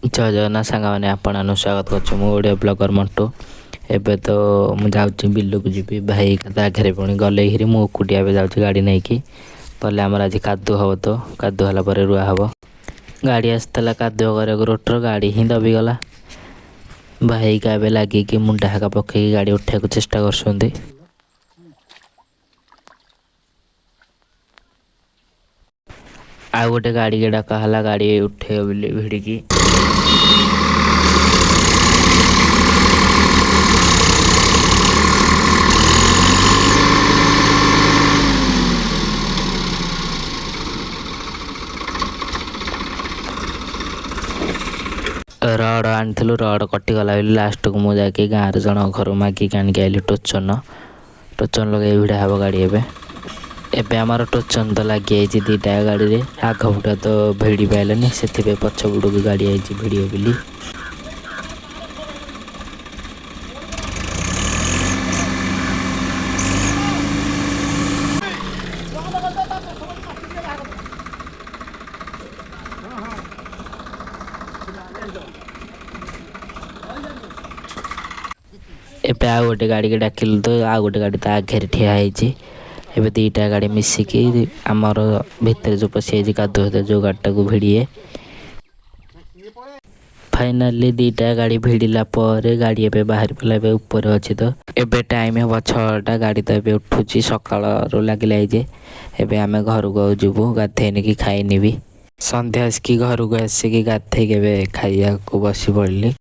जय जगन्नाथ सांग मैंने आपन स्वागत कर ओडिया ब्लॉगर मंटू। एबे तो मुझे बिलू को जी भाई आगे पुणी गले मु एकुटिया जाऊँगी गाड़ी नहीं कि गले आमर आज कादु हम तो कादु है रुआ हम गाड़ी आसला कादु कर रोटर गाड़ी ही दबिगला भाई का लगे कि मुंडा हाका पकई गाड़ी उठा चेष्टा कर आ गोटे गाड़ी के डाका गाड़ी उठे भिड़िकी रड आनी रड कटिगला लास्ट को मुझे गाँव जन घर मागिक आनिक आइली टोचन लगे भिड़ा हम गाड़ी एबे आमर टोचन तो लगी दीटा गाड़ी आग फुटा तो भिड़ी पाइलानी से पछ बुड़ की गाड़ी आई भिड़ बोली एबे आ गोटे गाड़ी के डाकिलु तो आ गोटे गाड़ी तो आगे ठिया एबे दीटा गाड़ी मिसिकी आमर भितर जो पशि कादु जो गाड़ीटा को भिड़िए फाइनाली दीटा गाड़ी भिड़िला गाड़ी एबे बाहर पड़ा एबे ऊपर अच्छी तो एबे टाइम हम 6टा गाड़ी तो एबे उठुची सकाळ लगे एबे आमे घर को जीवु गाधेनी कि खाइनी भी संध्या आसिकी घर को आसिकी गाधे के खाइया को बसी पड़ली।